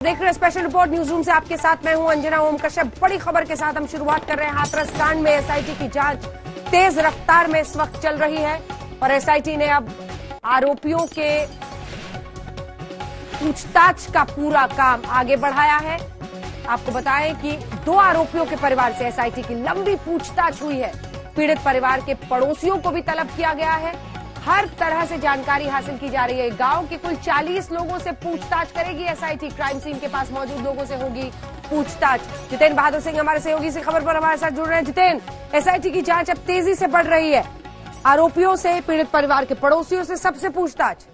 देख रहे हैं स्पेशल रिपोर्ट न्यूज रूम से, आपके साथ मैं हूं अंजना ओम कश्यप। बड़ी खबर के साथ हम शुरुआत कर रहे हैं। हाथरस कांड में एसआईटी की जांच तेज रफ्तार में इस वक्त चल रही है और एसआईटी ने अब आरोपियों के पूछताछ का पूरा काम आगे बढ़ाया है। आपको बताएं कि 2 आरोपियों के परिवार से एसआईटी की लंबी पूछताछ हुई है। पीड़ित परिवार के पड़ोसियों को भी तलब किया गया है। हर तरह से जानकारी हासिल की जा रही है। गांव के कुल 40 लोगों से पूछताछ करेगी एसआईटी। क्राइम सीन के पास मौजूद लोगों से होगी पूछताछ। जितेंद्र बहादुर सिंह हमारे सहयोगी से खबर पर हमारे साथ जुड़ रहे हैं। जितेंद्र, एसआईटी की जांच अब तेजी से बढ़ रही है। आरोपियों से, पीड़ित परिवार के पड़ोसियों से, सबसे पूछताछ।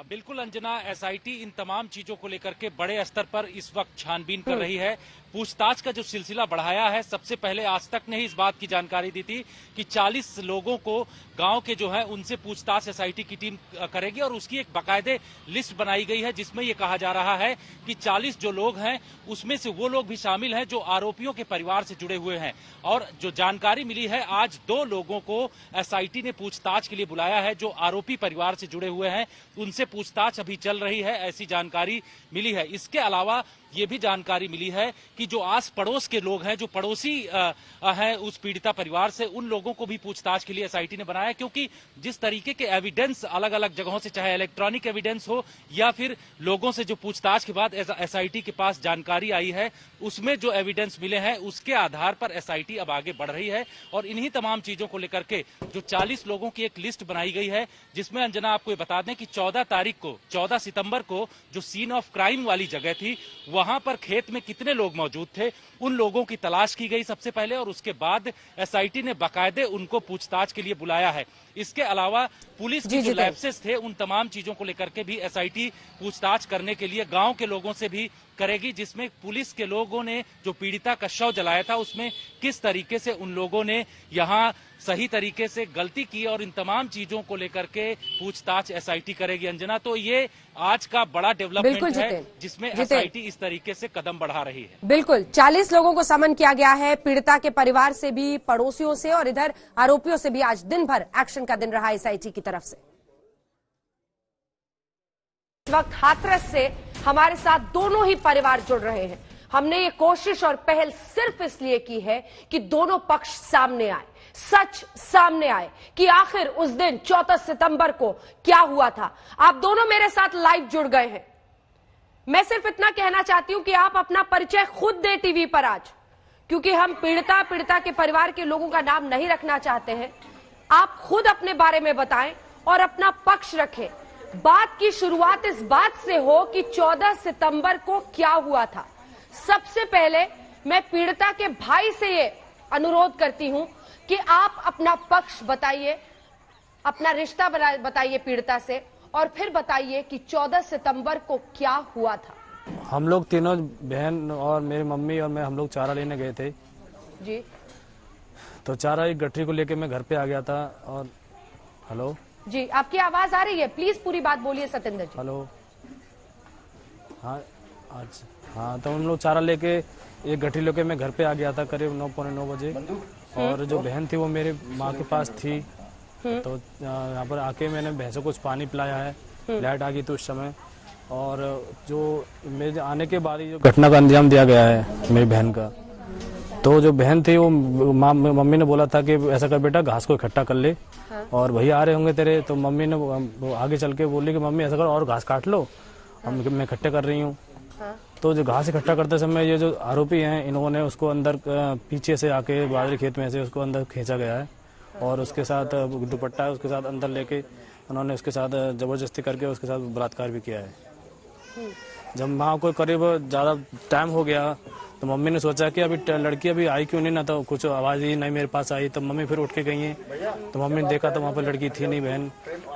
बिल्कुल अंजना, एसआईटी इन तमाम चीजों को लेकर के बड़े स्तर पर इस वक्त छानबीन कर रही है। पूछताछ का जो सिलसिला बढ़ाया है, सबसे पहले आज तक ने ही इस बात की जानकारी दी थी कि 40 लोगों को गांव के जो है उनसे पूछताछ एसआईटी की टीम करेगी और उसकी एक बाकायदे लिस्ट बनाई गई है जिसमें यह कहा जा रहा है कि 40 जो लोग हैं उसमें से वो लोग भी शामिल हैं जो आरोपियों के परिवार से जुड़े हुए हैं। और जो जानकारी मिली है, आज 2 लोगों को एसआईटी ने पूछताछ के लिए बुलाया है जो आरोपी परिवार से जुड़े हुए हैं। उनसे पूछताछ अभी चल रही है, ऐसी जानकारी मिली है। इसके अलावा ये भी जानकारी मिली है कि जो आस पड़ोस के लोग हैं, जो पड़ोसी हैं उस पीड़िता परिवार से, उन लोगों को भी पूछताछ के लिए एसआईटी ने बनाया, क्योंकि जिस तरीके के एविडेंस अलग अलग जगहों से, चाहे इलेक्ट्रॉनिक एविडेंस हो या फिर लोगों से जो पूछताछ के बाद एसआईटी के पास जानकारी आई है, उसमें जो एविडेंस मिले हैं उसके आधार पर एसआईटी अब आगे बढ़ रही है। और इन्हीं तमाम चीजों को लेकर के जो 40 लोगों की एक लिस्ट बनाई गई है, जिसमें अंजना आपको ये बता दें कि 14 सितंबर को जो सीन ऑफ क्राइम वाली जगह थी, वहां पर खेत में कितने लोग मौजूद थे, उन लोगों की तलाश की गई सबसे पहले और उसके बाद एसआईटी ने बाकायदे उनको पूछताछ के लिए बुलाया है। इसके अलावा पुलिस की जो लैप्सेस थे, उन तमाम चीजों को लेकर के भी एसआईटी पूछताछ करने के लिए गांव के लोगों से भी करेगी, जिसमें पुलिस के लोगों ने जो पीड़िता का शव जलाया था उसमें किस तरीके से उन लोगों ने यहां सही तरीके से गलती की और इन तमाम चीजों को लेकर के पूछताछ एसआईटी करेगी। अंजना, तो ये आज का बड़ा डेवलपमेंट है जिसमें एसआईटी इस तरीके से कदम बढ़ा रही है। बिल्कुल, 40 लोगों को समन किया गया है, पीड़िता के परिवार से भी, पड़ोसियों से और इधर आरोपियों से भी। आज दिन भर एक्शन का दिन रहा एसआईटी की तरफ से। इस वक्त हाथरस से हमारे साथ दोनों ही परिवार जुड़ रहे हैं। हमने ये कोशिश और पहल सिर्फ इसलिए की है कि दोनों पक्ष सामने आए, सच सामने आए कि आखिर उस दिन 14 सितंबर को क्या हुआ था। आप दोनों मेरे साथ लाइव जुड़ गए हैं। मैं सिर्फ इतना कहना चाहती हूं कि आप अपना परिचय खुद दें टीवी पर आज, क्योंकि हम पीड़िता के परिवार के लोगों का नाम नहीं रखना चाहते हैं। आप खुद अपने बारे में बताएं और अपना पक्ष रखें। बात की शुरुआत इस बात से हो कि 14 सितंबर को क्या हुआ था। सबसे पहले मैं पीड़िता के भाई से ये अनुरोध करती हूं कि आप अपना पक्ष बताइए, अपना रिश्ता बताइए पीड़िता से, और फिर बताइए कि 14 सितंबर को क्या हुआ था। हम लोग तीनों बहन और मेरी मम्मी और मैं, हम लोग चारा लेने गए थे जी। तो चारा एक गठरी को लेके मैं घर पे आ गया था। और हेलो जी, आपकी आवाज आ रही है, प्लीज पूरी बात बोलिए सतेंद्र जी। हेलो, हाँ अच्छा, हाँ तो हम लोग चारा लेके एक गठरी लेके मैं घर पे आ गया था करीब 9 पौने 9 बजे। और जो बहन थी वो मेरी माँ के पास थी, तो यहाँ पर आके मैंने भैंसों को कुछ पानी पिलाया है। लाइट आ गई थी उस समय, और जो मेरे आने के बाद ही जो घटना का अंजाम दिया गया है मेरी बहन का, तो जो बहन थी वो मम्मी ने बोला था कि ऐसा कर बेटा, घास को इकट्ठा कर ले और भैया आ रहे होंगे तेरे। तो मम्मी ने आगे चल के बोली कि मम्मी ऐसा कर और घास काट लो, मैं इकट्ठे कर रही हूँ। तो जो घास इकट्ठा करते समय ये जो आरोपी हैं, इन्होंने उसको अंदर पीछे से आके बाजरे खेत में से उसको अंदर खींचा गया है और उसके साथ दुपट्टा है उसके साथ अंदर लेके उन्होंने उसके साथ जबरदस्ती करके उसके साथ बलात्कार भी किया है। जब वहाँ को करीब ज़्यादा टाइम हो गया तो मम्मी ने सोचा कि अभी लड़की अभी आई क्यों नहीं, ना तो कुछ आवाज़ ही नहीं मेरे पास आई। तो मम्मी फिर उठ के गई हैं, तो मम्मी ने देखा तो वहाँ पर लड़की थी नहीं बहन।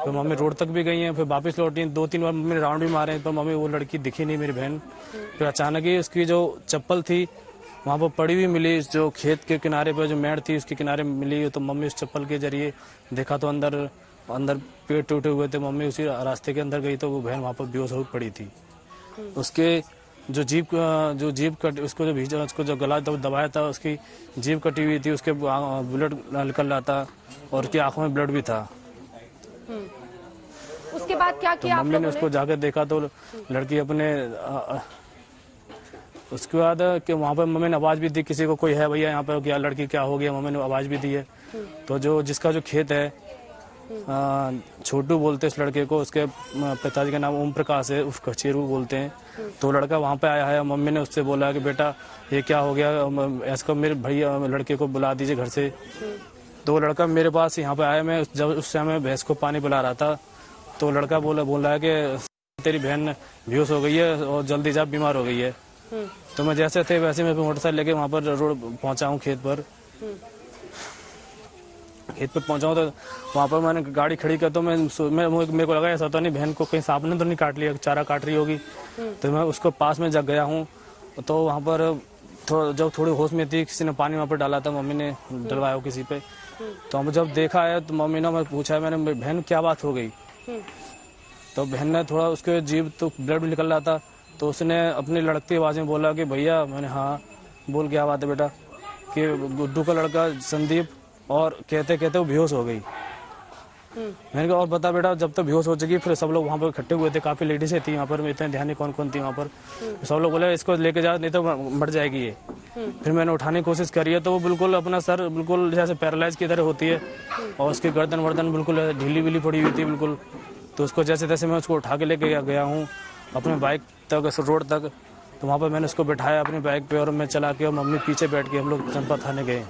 तो मम्मी रोड तक भी गई हैं, फिर वापस लौटी, 2-3 बार मम्मी ने राउंड भी मारे, तो मम्मी वो लड़की दिखी नहीं मेरी बहन। फिर अचानक ही उसकी जो चप्पल थी वहाँ पर पड़ी हुई मिली, जो खेत के किनारे पर जो मेड़ थी उसके किनारे मिली। तो मम्मी उस चप्पल के जरिए देखा तो अंदर पेड़ टूटे हुए थे। मम्मी उसी रास्ते के अंदर गई तो वो बहन वहाँ पर बेहोश हो पड़ी थी। उसके जो जीभ कट उसको जो भीजा, उसको जो गला दबाया था, उसकी जीभ कटी हुई थी, उसके ब्लड निकल रहा था और उसकी आंखों में ब्लड भी था। उसके बाद क्या तो किया आप मम्मी ने लोगों उसको जाकर देखा तो लड़की अपने उसके बाद कि वहाँ पर मम्मी ने आवाज़ भी दी किसी को, कोई है भैया यहाँ पर, क्या लड़की क्या हो गया, मम्मी ने आवाज़ भी दी है। तो जिसका जो खेत है, छोटू बोलते हैं उस लड़के को, उसके पिताजी का नाम ओम प्रकाश है, उसको चेरू बोलते हैं। तो लड़का वहाँ पे आया है, मम्मी ने उससे बोला कि बेटा ये क्या हो गया, ऐसा मेरे भैया लड़के को बुला दीजिए घर से। तो लड़का मेरे पास यहाँ पे आया, मैं जब उस समय भैंस को पानी पिला रहा था, तो लड़का बोल रहा है कि तेरी बहन बेहोश हो गई है और जल्दी जा, बीमार हो गई है। तो मैं जैसे थे वैसे मैं मोटरसाइकिल लेके वहाँ पर रोड पहुँचा हूँ, खेत पर पहुंचा हूँ। तो वहाँ पर मैंने गाड़ी खड़ी कर, तो मेरे को लगा ऐसा तो नहीं बहन को कहीं सांप ने तो नहीं काट लिया, चारा काट रही होगी। तो मैं उसको पास में जग गया हूँ। तो वहाँ पर जब थोड़ी होश में थी, किसी ने पानी वहाँ पर डाला था, मम्मी ने डलवाया हो किसी पे। तो हम जब देखा है तो मम्मी ने पूछा, मैंने बहन क्या बात हो गई। तो बहन ने थोड़ा, उसके जीभ तो ब्लड भी निकल रहा था, तो उसने अपनी लड़कती आवाज़ में बोला कि भैया। मैंने हाँ बोल, क्या बात है बेटा, कि गुड्डू का लड़का संदीप, और कहते कहते वो बेहोश हो गई। मैंने कहा और बता बेटा, जब तक बेहोश हो चुकी, फिर सब लोग वहाँ पर इकट्ठे हुए थे, काफ़ी लेडीज़ें थी वहाँ पर, इतने ध्यान नहीं कौन कौन थी वहाँ पर। सब लोग बोले इसको लेके जा, नहीं तो मर जाएगी ये। फिर मैंने उठाने की कोशिश करी है, तो वो बिल्कुल अपना सर बिल्कुल जैसे पैरालाइज की तरह होती है, और उसकी गर्दन वर्दन बिल्कुल ढीली विली पड़ी हुई थी बिल्कुल। तो उसको जैसे तैसे मैं उसको उठा के लेके गया हूँ अपने बाइक तक, रोड तक। तो वहाँ पर मैंने उसको बैठाया अपनी बाइक पे, और मैं चला के, और मम्मी पीछे बैठ के हम लोग चंपा थाने गए।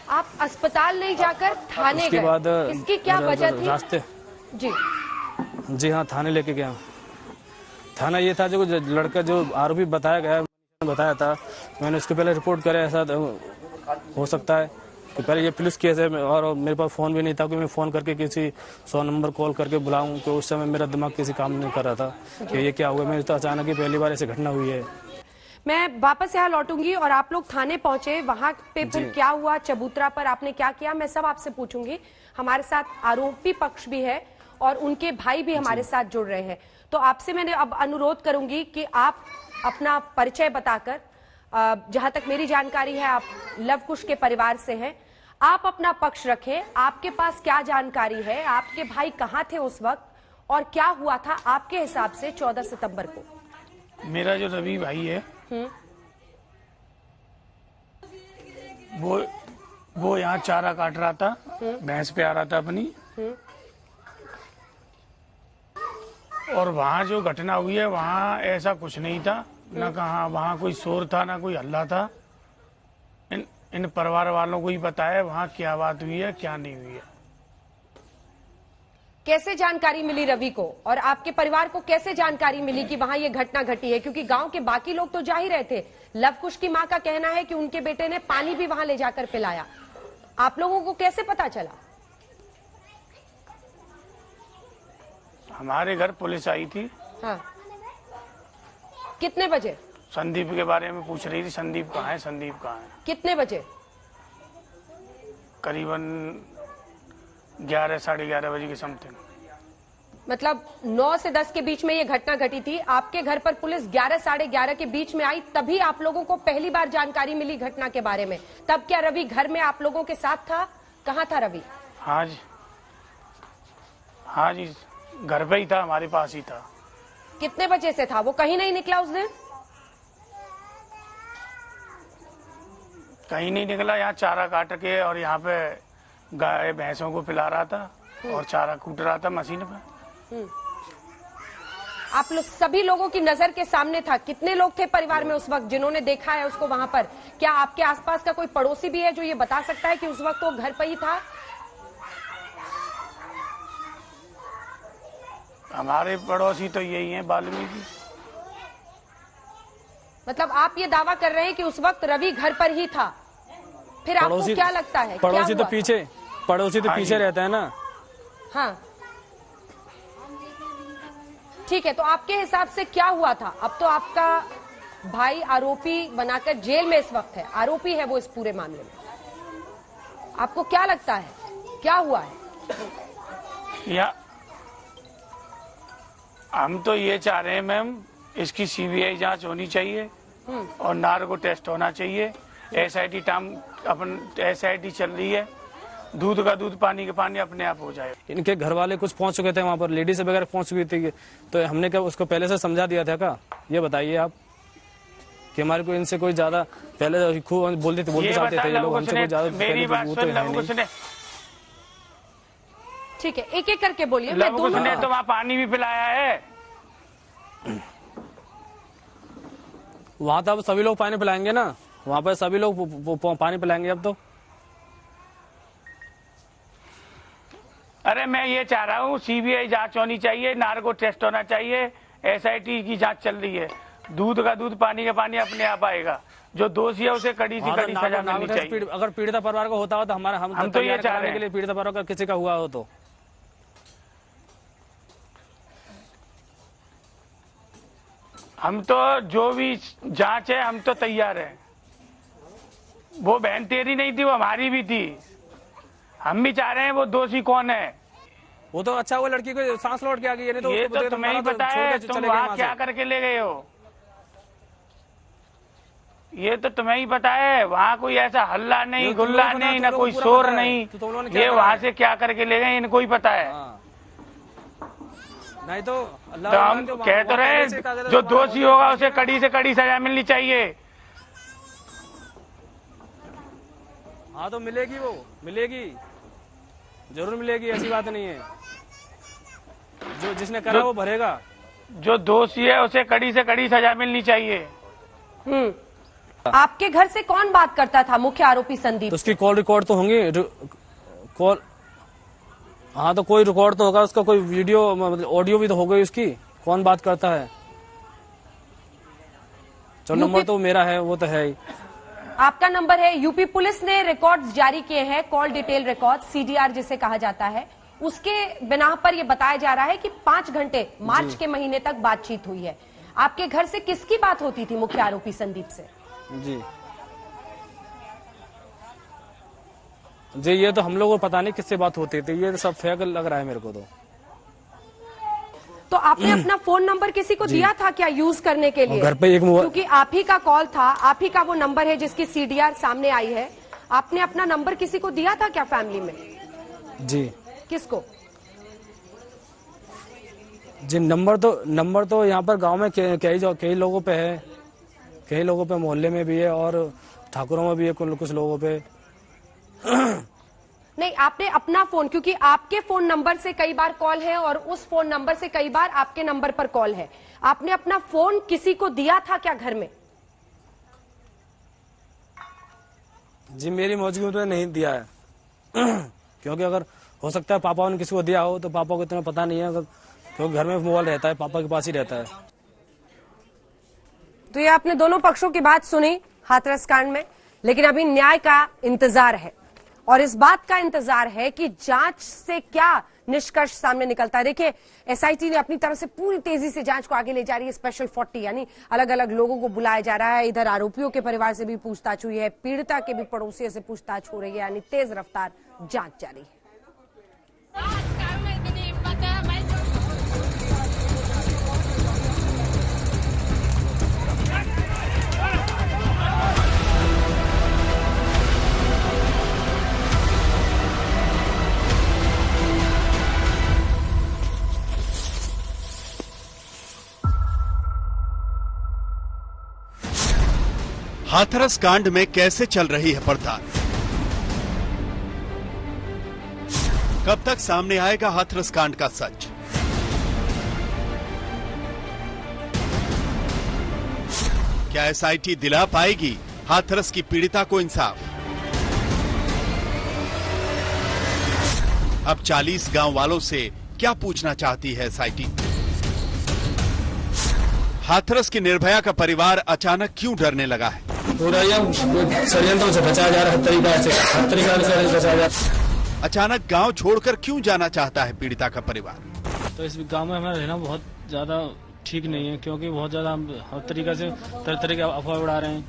आप अस्पताल नहीं जाकर थाने उसके गए, बाद इसकी क्या वजह थी? रास्ते जी हाँ, थाने लेके गया। थाना ये था, जो लड़का जो आरोपी बताया गया, बताया था, मैंने उसके पहले रिपोर्ट करे, ऐसा हो सकता है कि पहले ये पुलिस केस है, और मेरे पास फ़ोन भी नहीं था कि मैं फ़ोन करके किसी 100 नंबर कॉल करके बुलाऊं। तो उस समय मेरा दिमाग किसी काम नहीं कर रहा था कि ये क्या हुआ। मेरे तो अचानक ही पहली बार ऐसी घटना हुई है। मैं वापस यहाँ लौटूंगी, और आप लोग थाने पहुंचे, वहां पे फिर क्या हुआ, चबूतरा पर आपने क्या किया, मैं सब आपसे पूछूंगी। हमारे साथ आरोपी पक्ष भी है और उनके भाई भी हमारे साथ जुड़ रहे हैं। तो आपसे मैंने अब अनुरोध करूंगी कि आप अपना परिचय बताकर, जहां तक मेरी जानकारी है आप लवकुश के परिवार से हैं, आप अपना पक्ष रखें। आपके पास क्या जानकारी है, आपके भाई कहाँ थे उस वक्त, और क्या हुआ था आपके हिसाब से 14 सितंबर को? मेरा जो रवि भाई है, वो यहाँ चारा काट रहा था, भैंस पे आ रहा था अपनी। और वहाँ जो घटना हुई है, वहाँ ऐसा कुछ नहीं था, न कहा वहाँ कोई शोर था, ना कोई हल्ला था। इन परिवार वालों को ही बताया वहाँ क्या बात हुई है, क्या नहीं हुई है। कैसे जानकारी मिली रवि को, और आपके परिवार को कैसे जानकारी मिली कि वहां ये घटना घटी है? क्योंकि गांव के बाकी लोग तो जा ही रहे थे। लवकुश की मां का कहना है कि उनके बेटे ने पानी भी वहां ले जाकर पिलाया। आप लोगों को कैसे पता चला? हमारे घर पुलिस आई थी। हाँ, कितने बजे? संदीप के बारे में पूछ रही थी, संदीप कहाँ है, संदीप कहाँ है। कितने बजे? करीबन 11 साढ़े 11 बजे के समथिंग। मतलब 9 से 10 के बीच में ये घटना घटी थी। आपके घर पर पुलिस 11 साढ़े 11 के बीच में आई, तभी आप लोगों को पहली बार जानकारी मिली घटना के बारे में। तब क्या रवि घर में आप लोगों के साथ था? कहाँ था रवि? हाँ जी, घर पे ही था, हमारे पास ही था। कितने बजे से था वो? कहीं नहीं निकला उस दिन? कहीं नहीं निकला, यहाँ चारा काट के और यहाँ पे गाय भैंसों को पिला रहा था और चारा कूट रहा था मशीन पे। आप लोग सभी लोगों की नजर के सामने था। कितने लोग थे परिवार में उस वक्त जिन्होंने देखा है उसको वहां पर? क्या आपके आसपास का कोई पड़ोसी भी है जो ये बता सकता है कि उस वक्त वो घर पर ही था? हमारे पड़ोसी तो यही हैं, वाल्मीकि। मतलब आप ये दावा कर रहे हैं कि उस वक्त रवि घर पर ही था? फिर आपको क्या लगता है? पड़ोसी तो पीछे रहता है ना। हाँ, ठीक है। तो आपके हिसाब से क्या हुआ था? अब तो आपका भाई आरोपी बनाकर जेल में इस वक्त है, आरोपी है वो इस पूरे मामले में। आपको क्या लगता है क्या हुआ है? या हम तो ये चाह रहे हैं मैम, इसकी सीबीआई जांच होनी चाहिए और नार्को टेस्ट होना चाहिए। एसआईटी चल रही है, दूध का दूध पानी का पानी अपने आप हो जाए। इनके घर वाले कुछ पहुंच चुके थे वहां पर, लेडीज वगैरह पहुंच चुकी थी, तो हमने क्या उसको पहले से समझा दिया था क्या? ये बताइए आप कि हमारे को इनसे कोई ज्यादा पहले खूब बोलते चाहते थे ये लोग, हमसे कोई ज्यादा मेरी बात सुन, ठीक है, एक एक करके बोलिए। उसने तो वहाँ पानी भी पिलाया है। वहां तो अब सभी लोग पानी पिलाएंगे ना, वहां पर सभी लोग पानी पिलाएंगे अब तो। अरे मैं ये चाह रहा हूँ सीबीआई जांच होनी चाहिए, नार्को टेस्ट होना चाहिए, एसआईटी की जांच चल रही है। दूध का दूध पानी का पानी अपने आप आएगा। जो दोषी है उसे कड़ी से कड़ी सजा मिलनी चाहिए। अगर पीड़िता परिवार को होता हो तो हम तो ये चाह रहे हैं के लिए पीड़िता परिवार का किसी का हुआ हो तो हम तो जो भी जांच है हम तो तैयार हैं। वो बहन तेरी नहीं थी, वो हमारी भी थी। हम भी चाह रहे हैं वो दोषी कौन है। वो तो अच्छा, वो लड़की को सांस लौट के आ गई। ये तो तुम्हें ही पता है, तुम वहाँ क्या करके ले गए हो। ये तो तुम्हें ही पता है, वहाँ कोई ऐसा हल्ला नहीं, गुल्ला नहीं, ना कोई शोर नहीं। ये वहाँ से क्या करके ले गए इनको ही पता है। नहीं तो हम कह तो रहे, जो दोषी होगा उसे कड़ी से कड़ी सजा मिलनी चाहिए। हाँ तो मिलेगी, वो मिलेगी, जरूर मिलेगी, ऐसी बात नहीं है। जो जिसने करा वो भरेगा। जो दोषी है उसे कड़ी से कड़ी सजा मिलनी चाहिए। आपके घर से कौन बात करता था मुख्य आरोपी संदीप? तो उसकी कॉल रिकॉर्ड तो होंगी, कॉल। हाँ तो कोई रिकॉर्ड तो होगा उसका, कोई वीडियो मतलब ऑडियो भी तो हो गई उसकी, कौन बात करता है। चलो नंबर तो मेरा है, वो तो है ही। आपका नंबर है। यूपी पुलिस ने रिकॉर्ड्स जारी किए हैं, कॉल डिटेल रिकॉर्ड, सीडीआर जिसे कहा जाता है। उसके बिना पर यह बताया जा रहा है कि 5 घंटे मार्च के महीने तक बातचीत हुई है। आपके घर से किसकी बात होती थी मुख्य आरोपी संदीप से? जी ये तो हम लोगों को पता नहीं किससे बात होती थी, ये तो सब फेक लग रहा है मेरे को तो आपने अपना फोन नंबर किसी को दिया था क्या यूज करने के लिए? घर पे एक क्योंकि आप ही का कॉल था, आप ही का वो नंबर है जिसकी सीडीआर सामने आई है। आपने अपना नंबर किसी को दिया था क्या फैमिली में? जी। किसको? जी नंबर तो यहाँ पर गांव में कई लोगों पे है, कई लोगों पे मोहल्ले में भी है और ठाकुरों में भी है कुछ लोगों पे। नहीं, आपने अपना फोन, क्योंकि आपके फोन नंबर से कई बार कॉल है और उस फोन नंबर से कई बार आपके नंबर पर कॉल है। आपने अपना फोन किसी को दिया था क्या घर में? जी मेरी मौजूदगी में नहीं दिया है क्योंकि अगर हो सकता है पापा ने किसी को दिया हो तो पापा को इतना पता नहीं है, क्योंकि घर में मोबाइल रहता है, पापा के पास ही रहता है। तो ये आपने दोनों पक्षों की बात सुनी हाथरस कांड में, लेकिन अभी न्याय का इंतजार है और इस बात का इंतजार है कि जांच से क्या निष्कर्ष सामने निकलता है। देखिए, एसआईटी ने अपनी तरफ से पूरी तेजी से जांच को आगे ले जा रही है। स्पेशल 40 यानी अलग अलग लोगों को बुलाया जा रहा है। इधर आरोपियों के परिवार से भी पूछताछ हुई है, पीड़िता के भी पड़ोसियों से पूछताछ हो रही है, यानी तेज रफ्तार जांच जारी है। हाथरस कांड में कैसे चल रही है पड़ताल? कब तक सामने आएगा हाथरस कांड का सच? क्या एसआईटी दिला पाएगी हाथरस की पीड़िता को इंसाफ? अब 40 गांव वालों से क्या पूछना चाहती है एसआईटी? हाथरस की निर्भया का परिवार अचानक क्यों डरने लगा है? षड्यंत्रों से बचाया जा रहा है, हर तरीका से बचाया जा रहा है। अचानक गांव छोड़कर क्यों जाना चाहता है पीड़िता का परिवार? तो इस गांव में हमारा रहना बहुत ज्यादा ठीक नहीं है, क्योंकि बहुत ज्यादा हम हर तरीका से तरह के अफवाह उड़ा रहे हैं।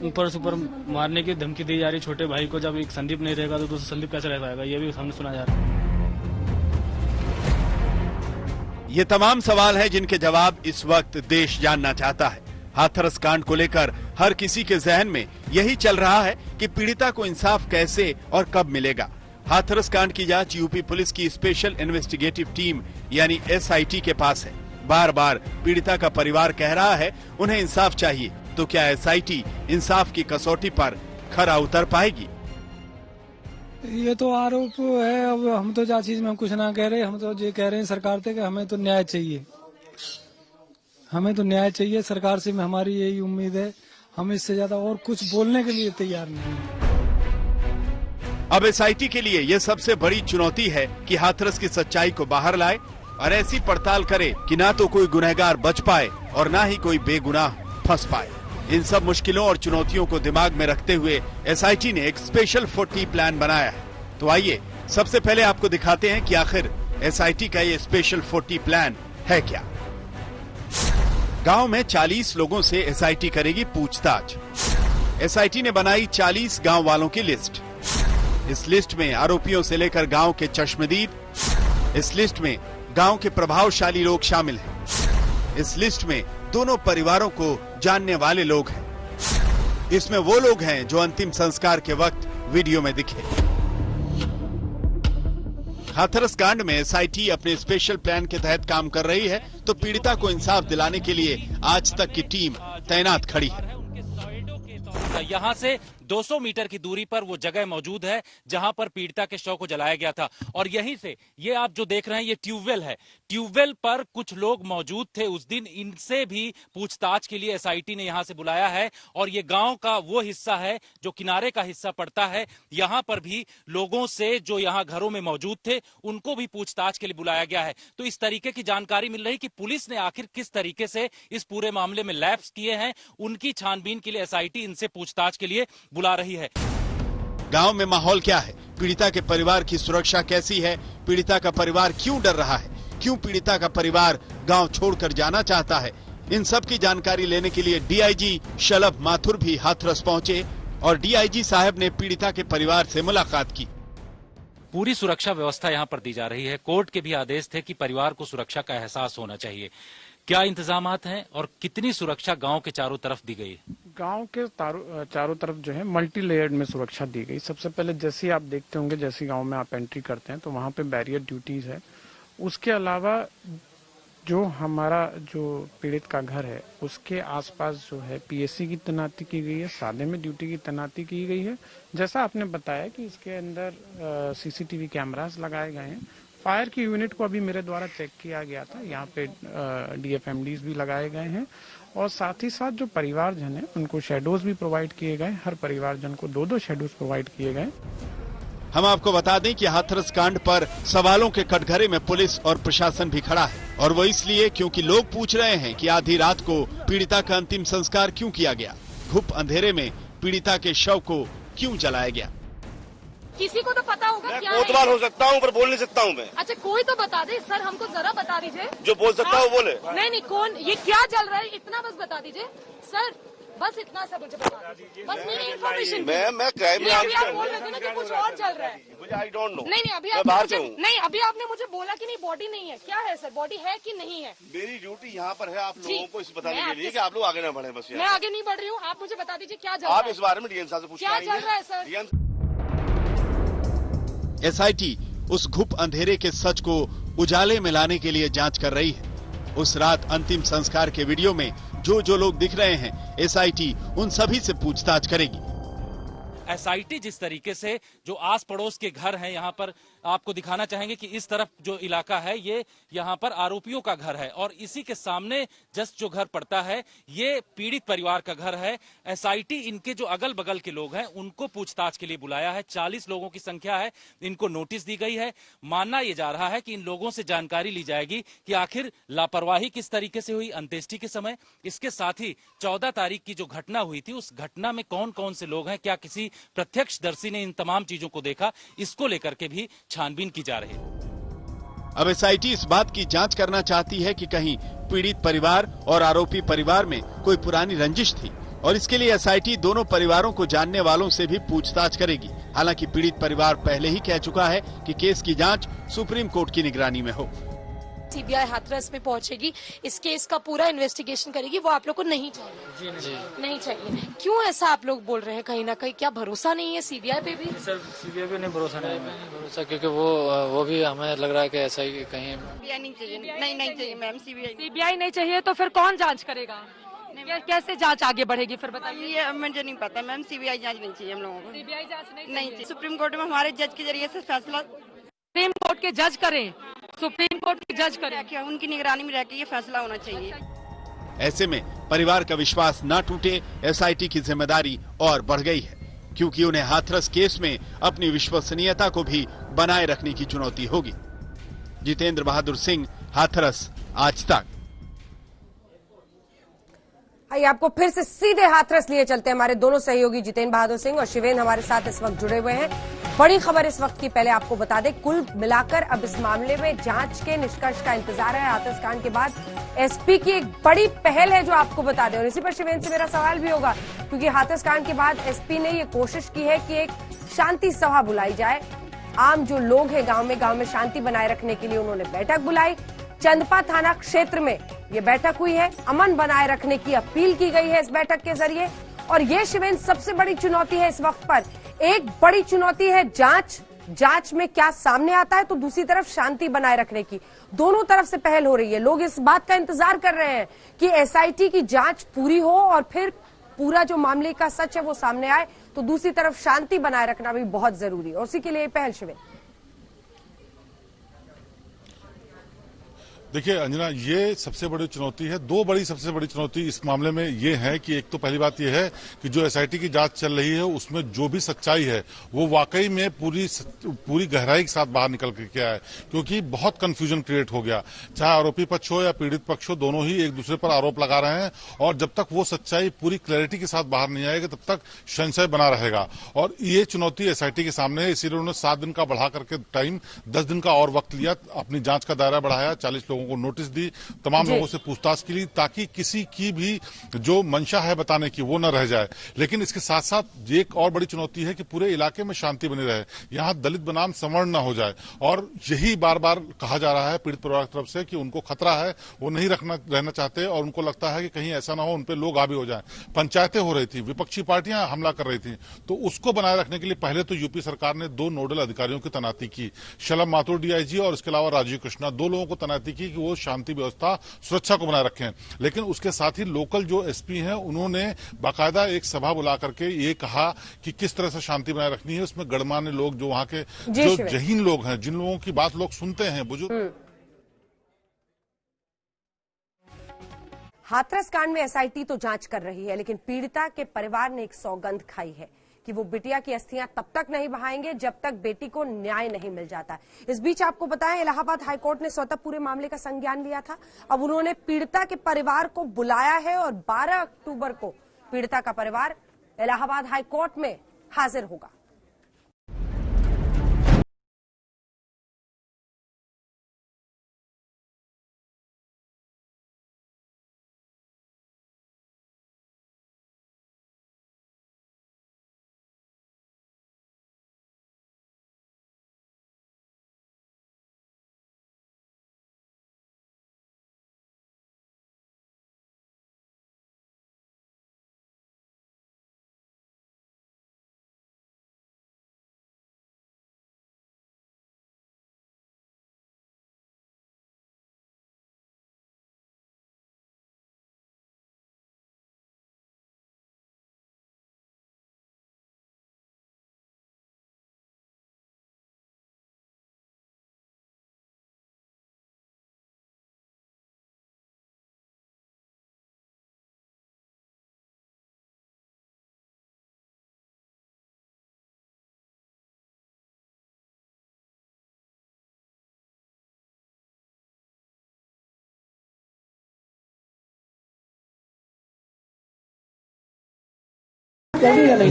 ऊपर से ऊपर मारने की धमकी दी जा रही है छोटे भाई को। जब एक संदीप नहीं रहेगा तो दूसरा संदीप कैसे रह पाएगा, ये भी हमने सुना जा रहा है। ये तमाम सवाल हैं जिनके जवाब इस वक्त देश जानना चाहता है। हाथरस कांड को लेकर हर किसी के जहन में यही चल रहा है कि पीड़िता को इंसाफ कैसे और कब मिलेगा। हाथरस कांड की जांच यूपी पुलिस की स्पेशल इन्वेस्टिगेटिव टीम यानी SIT के पास है। बार बार पीड़िता का परिवार कह रहा है उन्हें इंसाफ चाहिए, तो क्या SIT इंसाफ की कसौटी पर खरा उतर पाएगी? ये तो आरोप है। अब हम तो जा चीज में हम कुछ ना कह रहे, हम तो ये कह रहे हैं सरकार से कि हमें तो न्याय चाहिए, हमें तो न्याय चाहिए। सरकार से हमारी यही उम्मीद है, हम इससे ज्यादा और कुछ बोलने के लिए तैयार नहीं है। अब SIT के लिए ये सबसे बड़ी चुनौती है कि हाथरस की सच्चाई को बाहर लाए और ऐसी पड़ताल करे कि ना तो कोई गुनहगार बच पाए और ना ही कोई बेगुनाह फंस पाए। इन सब मुश्किलों और चुनौतियों को दिमाग में रखते हुए SIT ने एक स्पेशल 40 प्लान बनाया है। तो आइए सबसे पहले आपको दिखाते हैं कि आखिर SIT का ये स्पेशल 40 प्लान है क्या। गांव में 40 लोगों से SIT करेगी पूछताछ। SIT ने बनाई 40 गांव वालों की लिस्ट। इस लिस्ट में आरोपियों से लेकर गांव के चश्मदीद, इस लिस्ट में गांव के प्रभावशाली लोग शामिल हैं। इस लिस्ट में दोनों परिवारों को जानने वाले लोग हैं। इसमें वो लोग हैं जो अंतिम संस्कार के वक्त वीडियो में दिखे। हाथरस कांड में SIT अपने स्पेशल प्लान के तहत काम कर रही है, तो पीड़िता को इंसाफ दिलाने के लिए आज तक की टीम तैनात खड़ी है। यहाँ से 200 मीटर की दूरी पर वो जगह मौजूद है जहां पर पीड़िता के शव को जलाया गया था। और यहीं से ये आप जो देख रहे हैं ये ट्यूबवेल है। ट्यूबवेल पर कुछ लोग मौजूद थे उस दिन, इनसे भी पूछताछ के लिए SIT ने यहां से बुलाया है। और ये गांव का वो हिस्सा है जो किनारे का हिस्सा पड़ता है। यहां पर भी लोगों से जो यहां घरों में मौजूद थे उनको भी पूछताछ के लिए बुलाया गया है। तो इस तरीके की जानकारी मिल रही कि पुलिस ने आखिर किस तरीके से इस पूरे मामले में लैप्स किए हैं, उनकी छानबीन के लिए SIT इनसे पूछताछ के लिए बुला रही है। गांव में माहौल क्या है, पीड़िता के परिवार की सुरक्षा कैसी है, पीड़िता का परिवार क्यों डर रहा है, क्यों पीड़िता का परिवार गांव छोड़कर जाना चाहता है, इन सब की जानकारी लेने के लिए DIG शलभ माथुर भी हाथरस पहुंचे और DIG साहब ने पीड़िता के परिवार से मुलाकात की। पूरी सुरक्षा व्यवस्था यहाँ पर दी जा रही है। कोर्ट के भी आदेश थे कि परिवार को सुरक्षा का एहसास होना चाहिए। क्या इंतजामात हैं और कितनी सुरक्षा गांव के चारों तरफ दी गई है? गांव के चारों तरफ जो है मल्टी लेयर्ड में सुरक्षा दी गई। सबसे पहले जैसे आप देखते होंगे, जैसे गांव में आप एंट्री करते हैं तो वहां पे बैरियर ड्यूटीज है। उसके अलावा जो हमारा जो पीड़ित का घर है उसके आसपास जो है PSC की तैनाती की गई है, सादे में ड्यूटी की तैनाती की गई है। जैसा आपने बताया कि इसके अंदर CCTV कैमरास लगाए गए हैं। फायर की यूनिट को अभी मेरे द्वारा चेक किया गया था। यहाँ पे DFMDs भी लगाए गए हैं और साथ ही साथ जो परिवारजन है उनको शेडोज भी प्रोवाइड किए गए। हर परिवारजन को 2-2 शेडोज प्रोवाइड किए गए। हम आपको बता दें कि हाथरस कांड पर सवालों के कटघरे में पुलिस और प्रशासन भी खड़ा है, और वो इसलिए क्योंकि लोग पूछ रहे हैं कि आधी रात को पीड़िता का अंतिम संस्कार क्यों किया गया, घुप अंधेरे में पीड़िता के शव को क्यों जलाया गया। किसी को तो पता होगा मैं क्या कोतवाल है? हो सकता हूँ पर बोल नहीं सकता हूँ मैं। अच्छा, कोई तो बता दे सर, हमको जरा बता दीजिए। जो बोल सकता है वो बोले। नहीं, कौन, ये क्या चल रहा है, इतना बस बता दीजिए सर, बस इतना सा मुझे बता दीजिए, बस मेरी इन्फॉर्मेशन। मैं क्राइम नहीं, अभी आप बोल रहे थे ना कि कुछ और चल रहा है। मुझे आई डोंट नो। नहीं, अभी आप मुझे, नहीं, अभी आपने मुझे बोला कि नहीं बॉडी नहीं है। क्या है सर, बॉडी है कि नहीं है? मेरी ड्यूटी यहाँ पर है आप लोगों को इस बताने मैं के लिए कि आप लोग आगे न बढ़े। बस मैं आगे नहीं बढ़ रही हूँ, आप मुझे बता दीजिए क्या चल रहा आप है। इस बारे में DN साहब से पूछना क्या चल रहा है सर? SIT उस घुप अंधेरे के सच को उजाले में लाने के लिए जांच कर रही है। उस रात अंतिम संस्कार के वीडियो में जो लोग दिख रहे हैं, SIT उन सभी से पूछताछ करेगी। SIT जिस तरीके से जो आस पड़ोस के घर हैं, यहाँ पर आपको दिखाना चाहेंगे कि इस तरफ जो इलाका है ये यहाँ पर आरोपियों का घर है और इसी के सामने जस्ट जो घर पड़ता है ये पीड़ित परिवार का घर है। SIT इनके जो अगल बगल के लोग हैं उनको पूछताछ के लिए बुलाया है। 40 लोगों की संख्या है, इनको नोटिस दी गई है। मानना यह जा रहा है कि इन लोगों से जानकारी ली जाएगी कि आखिर लापरवाही किस तरीके से हुई अंत्येष्टि के समय। इसके साथ ही 14 तारीख की जो घटना हुई थी उस घटना में कौन कौन से लोग हैं, क्या किसी प्रत्यक्षदर्शी ने इन तमाम चीजों को देखा, इसको लेकर के भी छानबीन की जा रही है। अब SIT इस बात की जांच करना चाहती है कि कहीं पीड़ित परिवार और आरोपी परिवार में कोई पुरानी रंजिश थी, और इसके लिए SIT दोनों परिवारों को जानने वालों से भी पूछताछ करेगी। हालांकि पीड़ित परिवार पहले ही कह चुका है कि केस की जांच सुप्रीम कोर्ट की निगरानी में हो। सीबीआई हाथरस में पहुंचेगी, इस केस का पूरा इन्वेस्टिगेशन करेगी, वो आप लोग को नहीं चाहिए? नहीं चाहिए। क्यों ऐसा आप लोग बोल रहे हैं? कहीं ना कहीं क्या भरोसा नहीं है सीबीआई पे भी? सर सीबीआई पे नहीं भरोसा नहीं भरोसा, क्योंकि वो भी हमें लग रहा है कि ऐसा ही कहीं नहीं चाहिए। नहीं चाहिए मैम, सीबीआई नहीं चाहिए तो फिर कौन जांच करेगा? कैसे जांच आगे बढ़ेगी फिर बताइए? ये मुझे नहीं पता मैम, सीबीआई जांच नहीं चाहिए हम लोगों को। सीबीआई जांच नहीं चाहिए। सुप्रीम कोर्ट में हमारे जज के जरिए से फैसला, सुप्रीम कोर्ट के जज करें, सुप्रीम कोर्ट के जज करें, उनकी निगरानी में रह के ये फैसला होना चाहिए। ऐसे में परिवार का विश्वास न टूटे, एसआईटी की जिम्मेदारी और बढ़ गई है, क्योंकि उन्हें हाथरस केस में अपनी विश्वसनीयता को भी बनाए रखने की चुनौती होगी। जितेंद्र बहादुर सिंह, हाथरस, आज तक। आइए आपको फिर से सीधे हाथरस लिए चलते हैं। हमारे दोनों सहयोगी जितेंद्र बहादुर सिंह और शिवेन हमारे साथ इस वक्त जुड़े हुए हैं। बड़ी खबर इस वक्त की पहले आपको बता दें, कुल मिलाकर अब इस मामले में जांच के निष्कर्ष का इंतजार है। हाथरस कांड के बाद एसपी की एक बड़ी पहल है जो आपको बता दें, और इसी पर शिवेन से मेरा सवाल भी होगा, क्योंकि हाथरस कांड के बाद एसपी ने ये कोशिश की है कि एक शांति सभा बुलाई जाए। आम जो लोग हैं गांव में शांति बनाए रखने के लिए उन्होंने बैठक बुलाई। चंदपा थाना क्षेत्र में ये बैठक हुई है, अमन बनाए रखने की अपील की गई है इस बैठक के जरिए। और ये शिवेन सबसे बड़ी चुनौती है इस वक्त पर। एक बड़ी चुनौती है जांच में क्या सामने आता है, तो दूसरी तरफ शांति बनाए रखने की। दोनों तरफ से पहल हो रही है। लोग इस बात का इंतजार कर रहे हैं कि एसआईटी की जांच पूरी हो और फिर पूरा जो मामले का सच है वो सामने आए, तो दूसरी तरफ शांति बनाए रखना भी बहुत जरूरी है। उसी के लिए पहल शिवेन। देखिए अंजना, ये सबसे बड़ी चुनौती है। दो बड़ी सबसे बड़ी चुनौती इस मामले में ये है कि एक तो पहली बात ये है कि जो एसआईटी की जांच चल रही है उसमें जो भी सच्चाई है वो वाकई में पूरी गहराई के साथ बाहर निकल के आए, क्योंकि बहुत कंफ्यूजन क्रिएट हो गया। चाहे आरोपी पक्ष हो या पीड़ित पक्ष हो, दोनों ही एक दूसरे पर आरोप लगा रहे हैं, और जब तक वो सच्चाई पूरी क्लैरिटी के साथ बाहर नहीं आएगी तब तक संशय बना रहेगा। और ये चुनौती एसआईटी के सामने है, इसीलिए उन्होंने 7 दिन का बढ़ा करके टाइम 10 दिन का और वक्त लिया, अपनी जांच का दायरा बढ़ाया, 40 लोगों को नोटिस दी, तमाम लोगों से पूछताछ की ली, ताकि किसी की भी जो मंशा है बताने की वो न रह जाए। लेकिन इसके साथ साथ एक और बड़ी चुनौती है कि पूरे इलाके में शांति बनी रहे, यहाँ दलित बनाम सवर्ण न हो जाए। और यही बार बार कहा जा रहा है पीड़ित परिवार की तरफ से कि उनको खतरा है, वो नहीं रहना चाहते, और उनको लगता है कि कहीं ऐसा ना हो उन पे लोग हावी हो जाएं। पंचायतें हो रही थी, विपक्षी पार्टियां हमला कर रही थी, तो उसको बनाए रखने के लिए पहले तो यूपी सरकार ने 2 नोडल अधिकारियों की तैनाती की, शलभ माथुर डीआईजी और इसके अलावा राजीव कृष्णा, 2 लोगों को तैनाती की कि वो शांति व्यवस्था सुरक्षा को बनाए रखें। लेकिन उसके साथ ही लोकल जो एसपी हैं उन्होंने बाकायदा एक सभा बुला करके ये कहा कि किस तरह से शांति बनाए रखनी है। उसमें गणमान्य लोग, जो वहां के जो जहीन लोग हैं, जिन लोगों की बात लोग सुनते हैं, बुजुर्ग। हाथरस कांड में एसआईटी तो जांच कर रही है, लेकिन पीड़िता के परिवार ने एक सौगंध खाई है कि वो बिटिया की अस्थियां तब तक नहीं बहाएंगे जब तक बेटी को न्याय नहीं मिल जाता। इस बीच आपको बताएं, इलाहाबाद हाईकोर्ट ने स्वतः पूरे मामले का संज्ञान लिया था। अब उन्होंने पीड़िता के परिवार को बुलाया है और 12 अक्टूबर को पीड़िता का परिवार इलाहाबाद हाईकोर्ट में हाजिर होगा।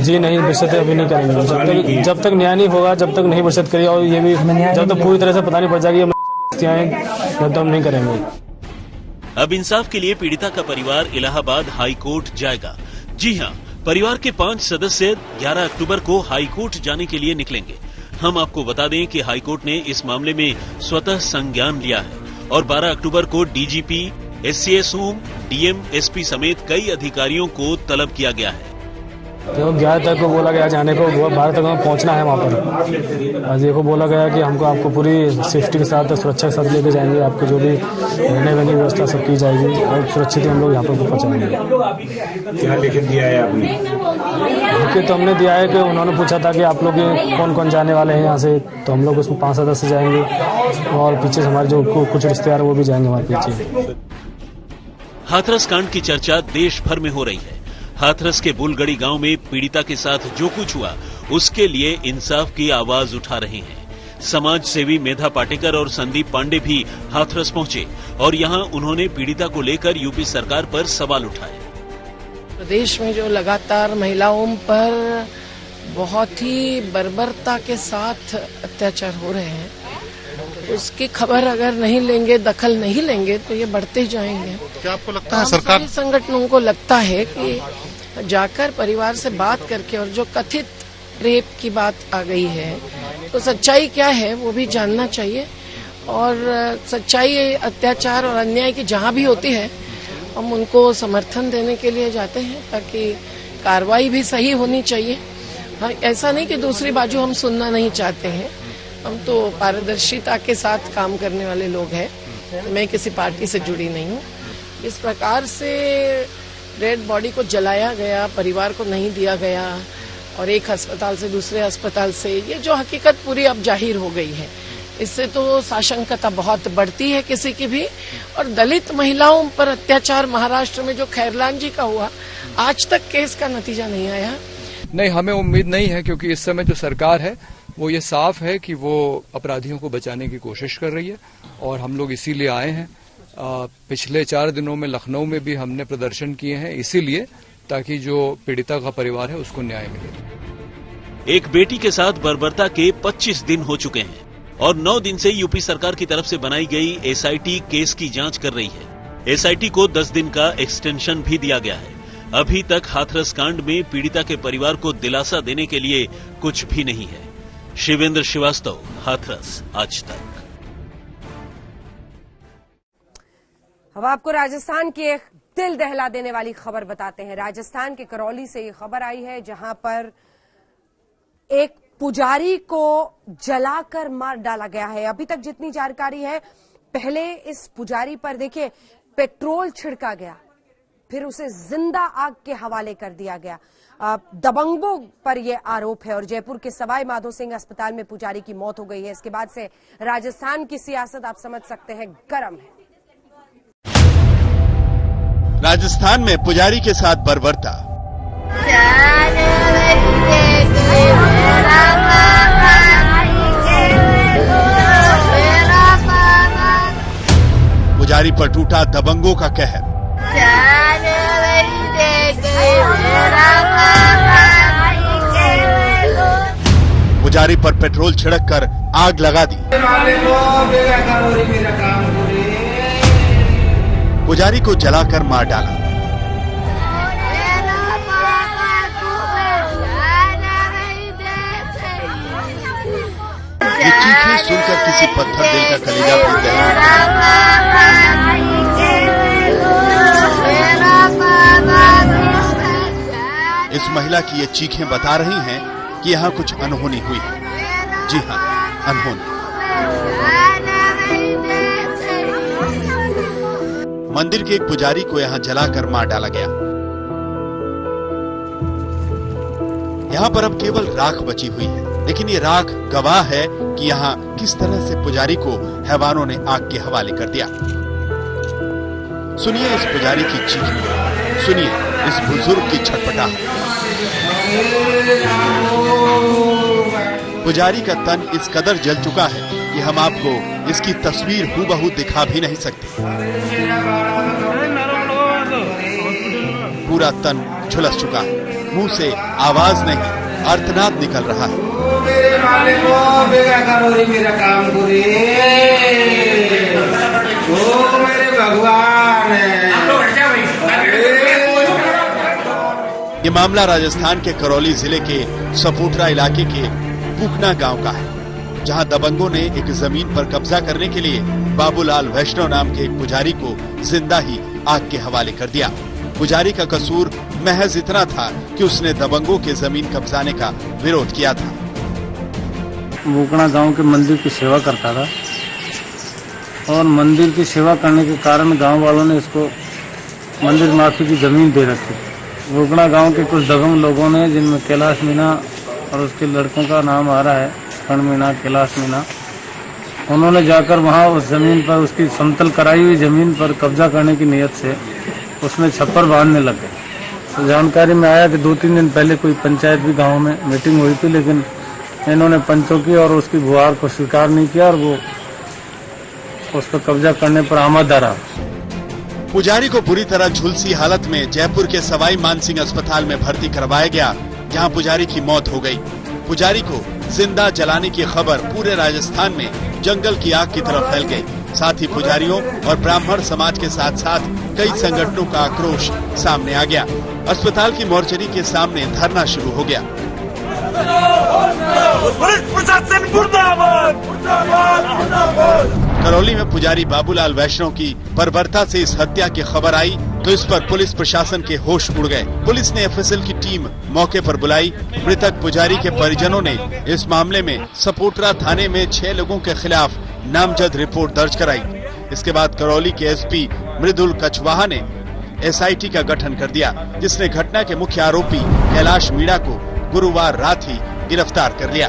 जी नहीं, बचत अभी नहीं करेंगे जब तक न्याय नहीं होगा, जब तक नहीं बचत करिए, और ये भी जब तक पूरी तरह से पता नहीं पड़ जाएगी जब तक हम नहीं करेंगे। अब इंसाफ के लिए पीड़िता का परिवार इलाहाबाद हाई कोर्ट जाएगा। जी हां, परिवार के 5 सदस्य 11 अक्टूबर को हाई कोर्ट जाने के लिए निकलेंगे। हम आपको बता दें कि हाई कोर्ट ने इस मामले में स्वतः संज्ञान लिया है और 12 अक्टूबर को DGP, SCS home, DM, SP समेत कई अधिकारियों को तलब किया गया है। देखो 11 तक को बोला गया जाने को, 12 तक हमें पहुंचना है वहाँ पर। और देखो बोला गया कि हमको आपको पूरी सेफ्टी के साथ, सुरक्षा के साथ लेके जाएंगे, आपको जो भी रहने वहने की व्यवस्था सब की जाएगी और सुरक्षित हम लोग यहाँ पर पहुँचाएंगे। क्या लिखित दिया है आपने? लिखित तो हमने दिया है कि उन्होंने पूछा था कि आप लोग कौन कौन जाने वाले हैं यहाँ से, तो हम लोग उसमें 5 सदस्य जाएंगे और पीछे से हमारे जो कुछ रिश्तेदार वो भी जाएंगे हमारे पीछे। हाथरस कांड की चर्चा देश भर में हो रही है। हाथरस के बुलगड़ी गांव में पीड़िता के साथ जो कुछ हुआ उसके लिए इंसाफ की आवाज उठा रहे हैं। समाज सेवी मेधा पाटेकर और संदीप पांडे भी हाथरस पहुंचे और यहां उन्होंने पीड़िता को लेकर यूपी सरकार पर सवाल उठाए। प्रदेश में जो लगातार महिलाओं पर बहुत ही बर्बरता के साथ अत्याचार हो रहे हैं, उसकी खबर अगर नहीं लेंगे, दखल नहीं लेंगे तो ये बढ़ते जाएंगे। क्या आपको लगता है सरकार, संगठनों को लगता है कि जाकर परिवार से बात करके, और जो कथित रेप की बात आ गई है तो सच्चाई क्या है वो भी जानना चाहिए, और सच्चाई अत्याचार और अन्याय की जहाँ भी होती है हम उनको समर्थन देने के लिए जाते हैं, ताकि कार्रवाई भी सही होनी चाहिए। हाँ, ऐसा नहीं कि दूसरी बाजू हम सुनना नहीं चाहते हैं, हम तो पारदर्शिता के साथ काम करने वाले लोग हैं। मैं किसी पार्टी से जुड़ी नहीं हूँ। इस प्रकार से डेड बॉडी को जलाया गया, परिवार को नहीं दिया गया, और एक अस्पताल से दूसरे अस्पताल से, ये जो हकीकत पूरी अब जाहिर हो गई है, इससे तो साशंकता बहुत बढ़ती है किसी की भी। और दलित महिलाओं पर अत्याचार महाराष्ट्र में जो खैरलान जी का हुआ, आज तक केस का नतीजा नहीं आया। नहीं, हमें उम्मीद नहीं है, क्योंकि इस समय जो सरकार है वो ये साफ है कि वो अपराधियों को बचाने की कोशिश कर रही है, और हम लोग इसीलिए आए हैं। पिछले 4 दिनों में लखनऊ में भी हमने प्रदर्शन किए हैं, इसीलिए ताकि जो पीड़िता का परिवार है उसको न्याय मिले। एक बेटी के साथ बर्बरता के 25 दिन हो चुके हैं और 9 दिन से यूपी सरकार की तरफ से बनाई गई एसआईटी केस की जांच कर रही है। एसआईटी को 10 दिन का एक्सटेंशन भी दिया गया है। अभी तक हाथरस कांड में पीड़िता के परिवार को दिलासा देने के लिए कुछ भी नहीं है। शिवेंद्र श्रीवास्तव, हाथरस, आज तक। अब आपको राजस्थान की एक दिल दहला देने वाली खबर बताते हैं। राजस्थान के करौली से ये खबर आई है, जहां पर एक पुजारी को जलाकर मार डाला गया है। अभी तक जितनी जानकारी है, पहले इस पुजारी पर देखिए पेट्रोल छिड़का गया, फिर उसे जिंदा आग के हवाले कर दिया गया। दबंगों पर यह आरोप है। और जयपुर के सवाई माधो सिंह अस्पताल में पुजारी की मौत हो गई है। इसके बाद से राजस्थान की सियासत आप समझ सकते हैं गर्म है। राजस्थान में पुजारी के साथ बर्बरता। पुजारी पर टूटा दबंगों का कहर। पुजारी पर पेट्रोल छिड़क कर आग लगा दी। पुजारी को जलाकर मार डाला। ये चीखें सुनकर किसी पत्थर दिल का कलेजा फूट गया। इस महिला की ये चीखें बता रही हैं कि यहाँ कुछ अनहोनी हुई है। जी हाँ, अनहोनी। मंदिर के एक पुजारी को यहाँ जलाकर मार डाला गया। यहाँ पर अब केवल राख बची हुई है, लेकिन ये राख गवाह है कि यहाँ किस तरह से पुजारी को हैवानों ने आग के हवाले कर दिया। सुनिए इस पुजारी की चीख, सुनिए इस बुजुर्ग की छटपटाहट। पुजारी का तन इस कदर जल चुका है कि हम आपको इसकी तस्वीर हूबहू दिखा भी नहीं सकते। पूरा तन झुलस चुका है, मुंह से आवाज नहीं, अर्थनाद निकल रहा है। मेरा काम मेरे भगवान। ये मामला राजस्थान के करौली जिले के सपोटरा इलाके के पुखना गांव का है। जहां दबंगों ने एक जमीन पर कब्जा करने के लिए बाबूलाल वैष्णव नाम के एक पुजारी को जिंदा ही आग के हवाले कर दिया। पुजारी का कसूर महज इतना था कि उसने दबंगों के जमीन कब्जाने का विरोध किया था। वोकड़ा गांव के मंदिर की सेवा करता था और मंदिर की सेवा करने के कारण गांव वालों ने इसको मंदिर माफी की जमीन दे रखी। वोकड़ा गांव के कुछ दबंग लोगों ने, जिनमें कैलाश मीणा और उसके लड़कों का नाम आ रहा है, कर्ण मीणा, कैलाश मीणा, उन्होंने जाकर वहां उस जमीन पर, उसकी समतल कराई हुई जमीन पर कब्जा करने की नीयत से उसमें छप्पर बांधने लगे। तो जानकारी में आया कि 2-3 दिन पहले कोई पंचायत भी गांव में मीटिंग हुई थी, लेकिन इन्होंने पंचों की और उसकी गुहार को स्वीकार नहीं किया और वो उस पर कब्जा करने पर आमादा रहा। पुजारी को बुरी तरह झुलसी हालत में जयपुर के सवाई मानसिंह अस्पताल में भर्ती करवाया गया, जहां पुजारी की मौत हो गई। पुजारी को जिंदा जलाने की खबर पूरे राजस्थान में जंगल की आग की तरह फैल गई। साथ ही पुजारियों और ब्राह्मण समाज के साथ साथ कई संगठनों का आक्रोश सामने आ गया। अस्पताल की मोर्चरी के सामने धरना शुरू हो गया। करौली में पुजारी बाबूलाल वैष्णव की बर्बरता से इस हत्या की खबर आई तो इस पर पुलिस प्रशासन के होश उड़ गए। पुलिस ने एफएसएल की टीम मौके पर बुलाई। मृतक पुजारी के परिजनों ने इस मामले में सपोटरा थाने में 6 लोगों के खिलाफ नामजद रिपोर्ट दर्ज कराई। इसके बाद करौली के एसपी मृदुल कछवाहा ने एसआईटी का गठन कर दिया, जिसने घटना के मुख्य आरोपी कैलाश मीणा को गुरुवार रात ही गिरफ्तार कर लिया।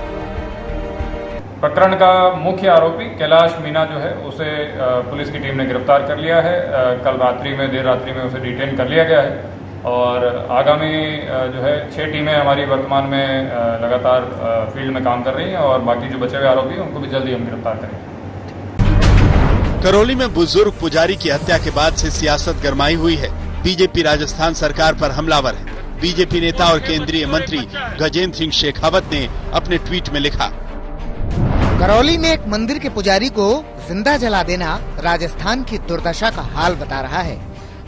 प्रकरण का मुख्य आरोपी कैलाश मीणा जो है उसे पुलिस की टीम ने गिरफ्तार कर लिया है। कल देर रात्रि में उसे डिटेन कर लिया गया है और आगामी जो है 6 टीमें हमारी वर्तमान में लगातार फील्ड में काम कर रही हैं और बाकी जो बचे हुए आरोपी हैं उनको भी जल्दी हम गिरफ्तार करेंगे। करौली में बुजुर्ग पुजारी की हत्या के बाद से सियासत गरमाई हुई है। बीजेपी राजस्थान सरकार पर हमलावर है। बीजेपी नेता और केंद्रीय मंत्री गजेंद्र सिंह शेखावत ने अपने ट्वीट में लिखा, करौली में एक मंदिर के पुजारी को जिंदा जला देना राजस्थान की दुर्दशा का हाल बता रहा है।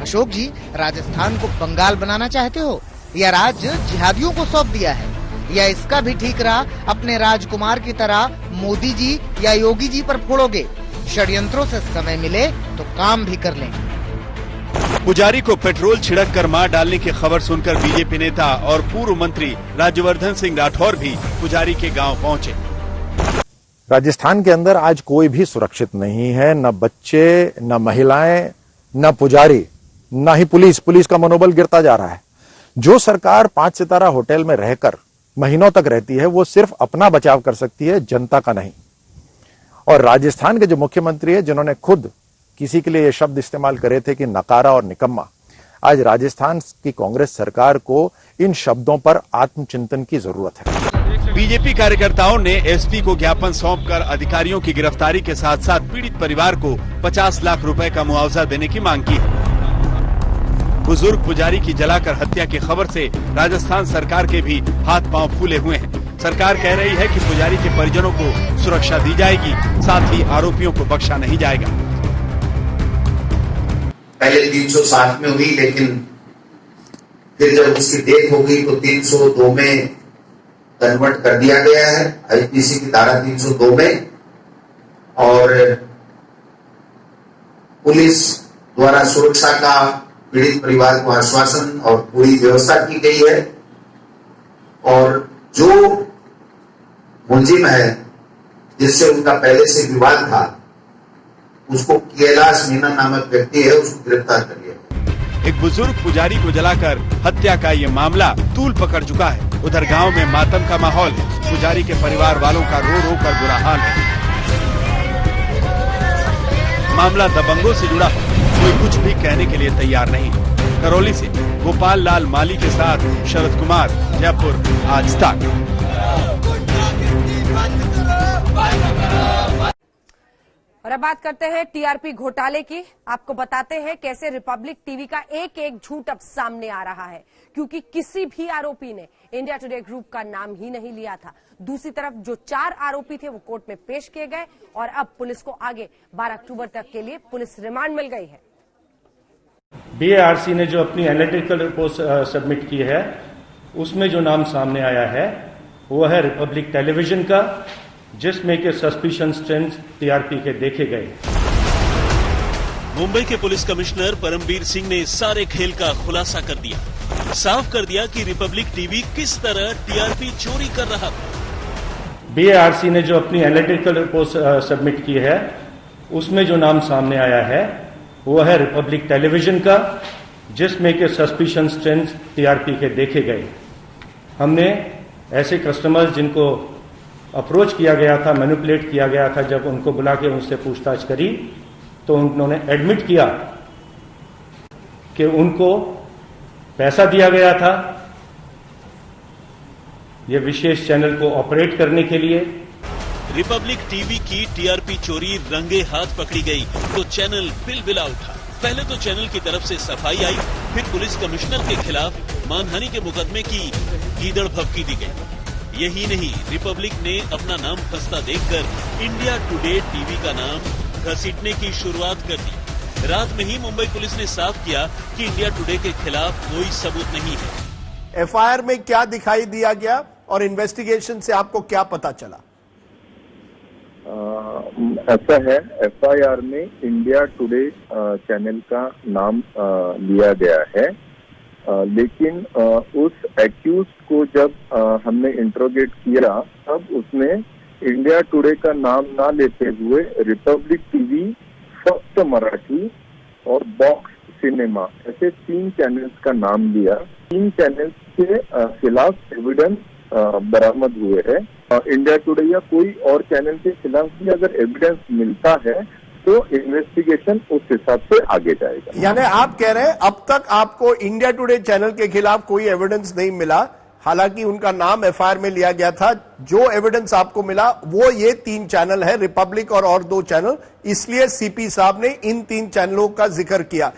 अशोक जी, राजस्थान को बंगाल बनाना चाहते हो या राज्य जिहादियों को सौंप दिया है, या इसका भी ठीक रहा अपने राजकुमार की तरह मोदी जी या योगी जी पर फोड़ोगे? षड्यंत्रों से समय मिले तो काम भी कर लें। पुजारी को पेट्रोल छिड़क कर मार डालने की खबर सुनकर बीजेपी नेता और पूर्व मंत्री राज्यवर्धन सिंह राठौर भी पुजारी के गांव पहुंचे। राजस्थान के अंदर आज कोई भी सुरक्षित नहीं है, न बच्चे, न महिलाएं, न पुजारी, न ही पुलिस का मनोबल गिरता जा रहा है। जो सरकार 5 सितारा होटल में रहकर महीनों तक रहती है वो सिर्फ अपना बचाव कर सकती है, जनता का नहीं। और राजस्थान के जो मुख्यमंत्री है, जिन्होंने खुद किसी के लिए ये शब्द इस्तेमाल करे थे कि नकारा और निकम्मा, आज राजस्थान की कांग्रेस सरकार को इन शब्दों पर आत्मचिंतन की जरूरत है। बीजेपी कार्यकर्ताओं ने एसपी को ज्ञापन सौंपकर अधिकारियों की गिरफ्तारी के साथ साथ पीड़ित परिवार को 50 लाख रुपए का मुआवजा देने की मांग की है। बुजुर्ग पुजारी की जलाकर हत्या की खबर से राजस्थान सरकार के भी हाथ पांव फूले हुए हैं। सरकार कह रही है कि पुजारी के परिजनों को सुरक्षा दी जाएगी, साथ ही आरोपियों को बख्शा नहीं जाएगा। पहले 360 में हुई, लेकिन फिर जब उसकी डेथ हो गई तो 302 में कन्वर्ट कर दिया गया है, आईपीसी की धारा 302 में। और पुलिस द्वारा सुरक्षा का पीड़ित परिवार को आश्वासन और पूरी व्यवस्था की गई है। और जो मुलजिम है जिससे उनका पहले से विवाद था, उसको कैलाश मीणा नामक व्यक्ति है, उसको गिरफ्तार कर लिया। एक बुजुर्ग पुजारी को जलाकर हत्या का ये मामला तूल पकड़ चुका है। उधर गांव में मातम का माहौल है। पुजारी के परिवार वालों का रो रो कर बुरा हाल है। मामला दबंगों से जुड़ा है, कोई कुछ भी कहने के लिए तैयार नहीं। करौली से गोपाल लाल माली के साथ शरद कुमार, जयपुर, आज तक। और अब बात करते हैं टीआरपी घोटाले की। आपको बताते हैं कैसे रिपब्लिक टीवी का एक एक झूठ अब सामने आ रहा है, क्योंकि किसी भी आरोपी ने इंडिया टुडे ग्रुप का नाम ही नहीं लिया था। दूसरी तरफ जो 4 आरोपी थे वो कोर्ट में पेश किए गए और अब पुलिस को आगे 12 अक्टूबर तक के लिए पुलिस रिमांड मिल गई है। बीएआरसी ने जो अपनी एनालिटिकल रिपोर्ट सबमिट की है, उसमें जो नाम सामने आया है वो है रिपब्लिक टेलीविजन का, जिसमें के सस्पिशंस ट्रेंड्स टीआरपी के देखे गए। मुंबई के पुलिस कमिश्नर परमबीर सिंह ने सारे खेल का खुलासा कर दिया, साफ कर दिया कि रिपब्लिक टीवी किस तरह टीआरपी चोरी कर रहा था। बीएआरसी ने जो अपनी एनालिटिकल रिपोर्ट सबमिट की है, उसमें जो नाम सामने आया है वो है रिपब्लिक टेलीविजन का, जिसमें के सस्पिशंस ट्रेंड्स टीआरपी के देखे गए। हमने ऐसे कस्टमर्स जिनको अप्रोच किया गया था, मैनिपुलेट किया गया था, जब उनको बुला के उनसे पूछताछ करी तो उन्होंने एडमिट किया कि उनको पैसा दिया गया था ये विशेष चैनल को ऑपरेट करने के लिए। रिपब्लिक टीवी की टीआरपी चोरी रंगे हाथ पकड़ी गई तो चैनल बिलबिला उठा। पहले तो चैनल की तरफ से सफाई आई, फिर पुलिस कमिश्नर के खिलाफ मानहानि के मुकदमे की गीदड़ भभकी दी गई। यही नहीं, रिपब्लिक ने अपना नाम फंसता देखकर इंडिया टुडे टीवी का नाम घसीटने की शुरुआत कर दी। रात में ही मुंबई पुलिस ने साफ किया कि इंडिया टुडे के खिलाफ कोई सबूत नहीं है। एफआईआर में क्या दिखाई दिया गया और इन्वेस्टिगेशन से आपको क्या पता चला? ऐसा है, एफआईआर में इंडिया टुडे चैनल का नाम लिया गया है, लेकिन उस एक्यूज को जब हमने इंट्रोगेट किया तब उसने इंडिया टुडे का नाम ना लेते हुए रिपब्लिक टीवी, फक्त मराठी और बॉक्स सिनेमा ऐसे 3 चैनल्स का नाम लिया। 3 चैनल्स के खिलाफ एविडेंस बरामद हुए हैं। इंडिया टुडे या कोई और चैनल के खिलाफ भी अगर एविडेंस मिलता है तो इन्वेस्टिगेशन उस हिसाब से आगे जाएगा। यानी आप कह रहे हैं अब तक आपको इंडिया टुडे चैनल के खिलाफ कोई एविडेंस नहीं मिला, हालांकि उनका नाम एफआईआर में लिया गया था। जो एविडेंस आपको मिला वो ये 3 चैनल है, रिपब्लिक और 2 चैनल, इसलिए सीपी साहब ने इन 3 चैनलों का जिक्र किया।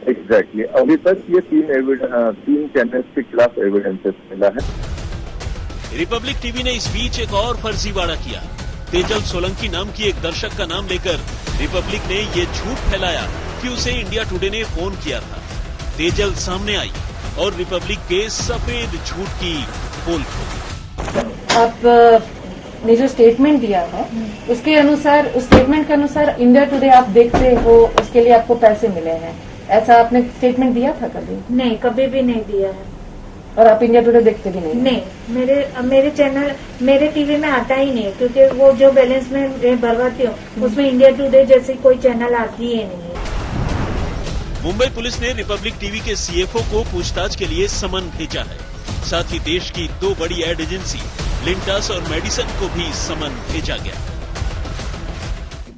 एग्जैक्टली, अभी तक ये 3 चैनल्स के खिलाफ एविडेंसेस मिला है। रिपब्लिक टीवी ने इस बीच एक और फर्जीवाड़ा किया। तेजल सोलंकी नाम की एक दर्शक का नाम लेकर रिपब्लिक ने ये झूठ फैलाया कि उसे इंडिया टुडे ने फोन किया था। तेजल सामने आई और रिपब्लिक के सफेद झूठ की पोल खोली। आपने जो स्टेटमेंट दिया है उसके अनुसार, उस स्टेटमेंट के अनुसार इंडिया टुडे आप देखते हो, उसके लिए आपको पैसे मिले हैं, ऐसा आपने स्टेटमेंट दिया था कभी? नहीं, कभी भी नहीं दिया है। और आप इंडिया टुडे देखते भी नहीं? नहीं, मेरे चैनल मेरे टीवी में आता ही नहीं, क्योंकि वो जो बैलेंस में भरवाती हूँ उसमें इंडिया टुडे जैसी कोई चैनल आती ही नहीं है। मुंबई पुलिस ने रिपब्लिक टीवी के सीएफओ को पूछताछ के लिए समन भेजा है। साथ ही देश की 2 बड़ी एड एजेंसी लिंटास और मेडिसन को भी समन भेजा गया।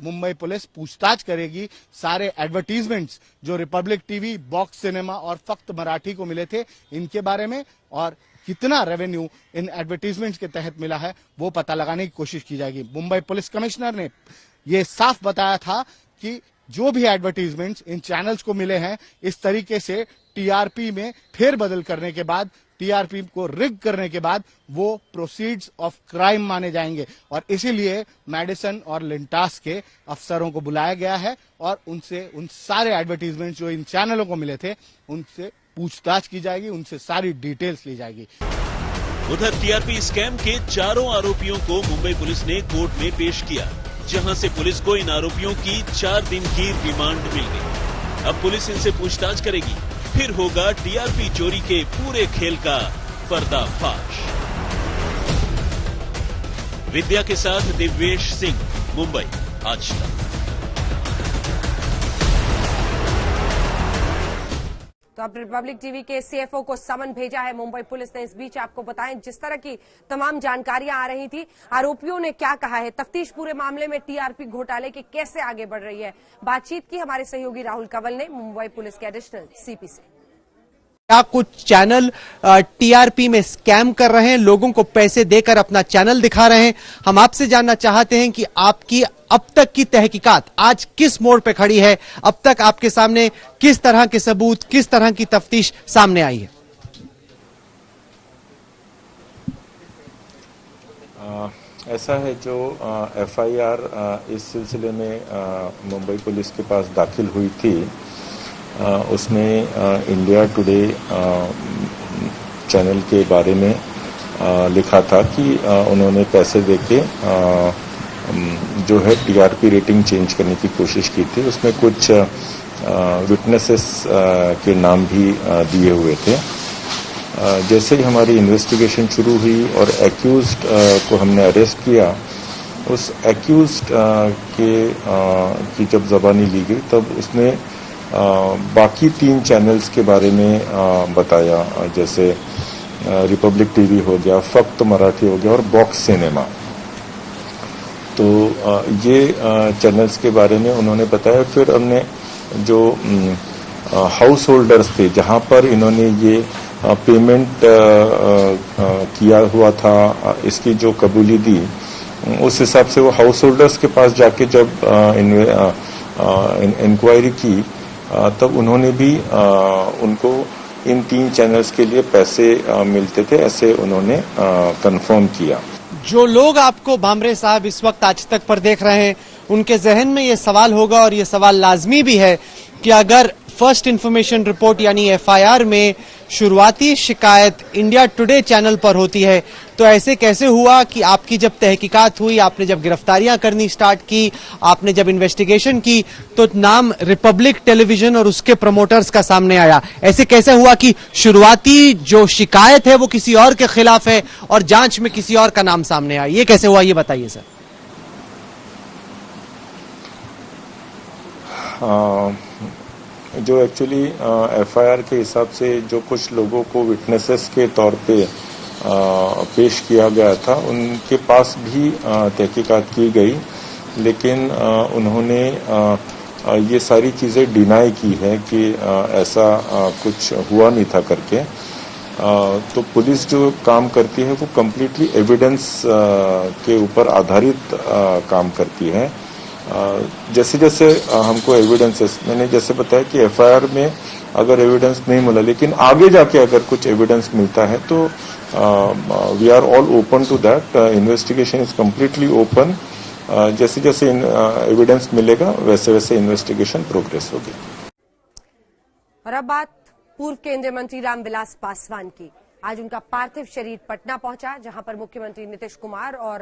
मुंबई पुलिस पूछताछ करेगी सारे एडवर्टीजमेंट्स जो रिपब्लिक टीवी, बॉक्स सिनेमा और फक्त मराठी को मिले थे, इनके बारे में, और कितना रेवेन्यू इन एडवर्टीजमेंट्स के तहत मिला है वो पता लगाने की कोशिश की जाएगी। मुंबई पुलिस कमिश्नर ने ये साफ बताया था कि जो भी एडवर्टीजमेंट्स इन चैनल्स को मिले हैं, इस तरीके से टीआरपी में फेरबदल करने के बाद, टीआरपी को रिग करने के बाद वो प्रोसीड्स ऑफ क्राइम माने जाएंगे, और इसीलिए मेडिसन और लिंटास के अफसरों को बुलाया गया है और उनसे उन सारे एडवर्टीजमेंट्स जो इन चैनलों को मिले थे उनसे पूछताछ की जाएगी, उनसे सारी डिटेल्स ली जाएगी। उधर टीआरपी स्कैम के 4 आरोपियों को मुंबई पुलिस ने कोर्ट में पेश किया, जहां से पुलिस को इन आरोपियों की 4 दिन की रिमांड मिल गई। अब पुलिस इनसे पूछताछ करेगी, फिर होगा टीआरपी चोरी के पूरे खेल का पर्दाफाश। विद्या के साथ दिव्येश सिंह, मुंबई, आज तक। तो अब रिपब्लिक टीवी के सीएफओ को समन भेजा है मुंबई पुलिस ने। इस बीच आपको बताएं जिस तरह की तमाम जानकारियां आ रही थी, आरोपियों ने क्या कहा है, तफ्तीश पूरे मामले में टीआरपी घोटाले की कैसे आगे बढ़ रही है, बातचीत की हमारे सहयोगी राहुल कंवल ने मुंबई पुलिस के एडिशनल सीपी से। क्या कुछ चैनल टीआरपी में स्कैम कर रहे हैं, लोगों को पैसे देकर अपना चैनल दिखा रहे हैं? हम आपसे जानना चाहते हैं कि आपकी अब तक की तहकीकात आज किस मोड़ पे खड़ी है, अब तक आपके सामने किस तरह के सबूत, किस तरह की तफ्तीश सामने आई है? ऐसा है, जो एफआईआर इस सिलसिले में मुंबई पुलिस के पास दाखिल हुई थी, उसमें इंडिया टुडे चैनल के बारे में लिखा था कि उन्होंने पैसे देके जो है टीआरपी रेटिंग चेंज करने की कोशिश की थी। उसमें कुछ विटनेसेस के नाम भी दिए हुए थे। जैसे ही हमारी इन्वेस्टिगेशन शुरू हुई और एक्यूज्ड को हमने अरेस्ट किया, उस एक्यूज्ड की जब जबानी ली गई तब उसने बाकी 3 चैनल्स के बारे में बताया, जैसे रिपब्लिक टीवी हो गया, फक्त मराठी हो गया और बॉक्स सिनेमा। तो ये चैनल्स के बारे में उन्होंने बताया। फिर हमने जो हाउस होल्डर्स थे जहां पर इन्होंने ये पेमेंट किया हुआ था, इसकी जो कबूली दी, उस हिसाब से वो हाउस होल्डर्स के पास जाके जब इंक्वायरी की तब उन्होंने भी उनको इन 3 चैनल्स के लिए पैसे मिलते थे, ऐसे उन्होंने कंफर्म किया। जो लोग आपको भामरे साहब इस वक्त आज तक पर देख रहे हैं, उनके जहन में ये सवाल होगा और ये सवाल लाजमी भी है कि अगर फर्स्ट इंफॉर्मेशन रिपोर्ट यानी एफआईआर में शुरुआती शिकायत इंडिया टुडे चैनल पर होती है, तो ऐसे कैसे हुआ कि आपकी जब तहकीकात हुई, आपने जब गिरफ्तारियां करनी स्टार्ट की, आपने जब इन्वेस्टिगेशन की, तो नाम रिपब्लिक टेलीविजन और उसके प्रमोटर्स का सामने आया? ऐसे कैसे हुआ कि शुरुआती जो शिकायत है वो किसी और के खिलाफ है और जांच में किसी और का नाम सामने आया? ये कैसे हुआ, ये बताइए सर। जो एक्चुअली एफआईआर के हिसाब से जो कुछ लोगों को विटनेसेस के तौर पे पेश किया गया था, उनके पास भी तहकीकात की गई, लेकिन उन्होंने ये सारी चीज़ें डिनाई की है कि ऐसा कुछ हुआ नहीं था करके। तो पुलिस जो काम करती है वो कम्प्लीटली एविडेंस के ऊपर आधारित काम करती है। जैसे जैसे हमको एविडेंसेस, मैंने जैसे बताया कि एफआईआर में अगर एविडेंस नहीं मिला, लेकिन आगे जाके अगर कुछ एविडेंस मिलता है तो we are all open to that. Investigation is completely open. जैसे जैसे एविडेंस मिलेगा वैसे वैसे इन्वेस्टिगेशन प्रोग्रेस होगी। और अब बात पूर्व केंद्रीय मंत्री रामविलास पासवान की। आज उनका पार्थिव शरीर पटना पहुंचा, जहां पर मुख्यमंत्री नीतीश कुमार और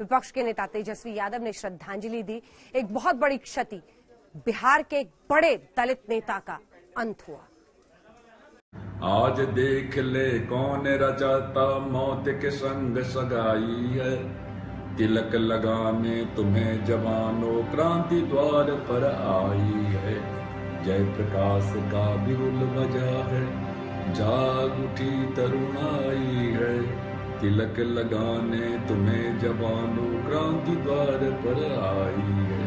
विपक्ष के नेता तेजस्वी यादव ने श्रद्धांजलि दी। एक बहुत बड़ी क्षति, बिहार के एक बड़े दलित नेता का अंत हुआ। आज देख ले कौन रचाता मौत के संग सगाई है, तिलक लगाने तुम्हें जवानों क्रांति द्वार पर आई है। जय प्रकाश का बिगुल बजा है, जाग उठी तरुणाई है, तिलक लगाने तुम्हें जवानों क्रांति द्वार पर आई है।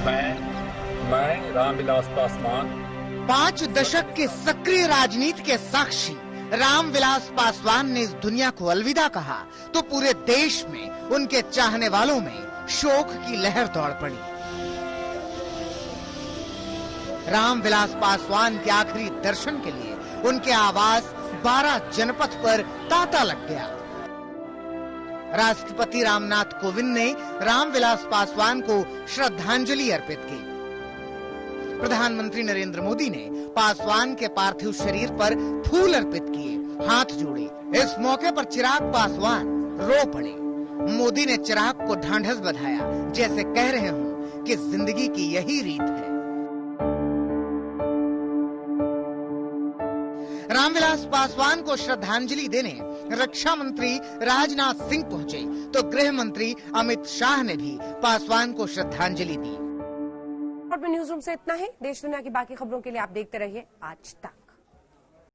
मैं रामविलास पासवान 5 दशक के सक्रिय राजनीति के साक्षी रामविलास पासवान ने इस दुनिया को अलविदा कहा तो पूरे देश में उनके चाहने वालों में शोक की लहर दौड़ पड़ी। रामविलास पासवान के आखिरी दर्शन के लिए उनके आवास 12 जनपथ पर तांता लग गया। राष्ट्रपति रामनाथ कोविंद ने रामविलास पासवान को श्रद्धांजलि अर्पित की। प्रधानमंत्री नरेंद्र मोदी ने पासवान के पार्थिव शरीर पर फूल अर्पित किए, हाथ जोड़े। इस मौके पर चिराग पासवान रो पड़े। मोदी ने चिराग को ढांढस बधाया, जैसे कह रहे हों कि जिंदगी की यही रीत है। रामविलास पासवान को श्रद्धांजलि देने रक्षा मंत्री राजनाथ सिंह पहुंचे तो गृह मंत्री अमित शाह ने भी पासवान को श्रद्धांजलि दी। न्यूज़ रूम से इतना ही। देश दुनिया की बाकी खबरों के लिए आप देखते रहिए आज तक।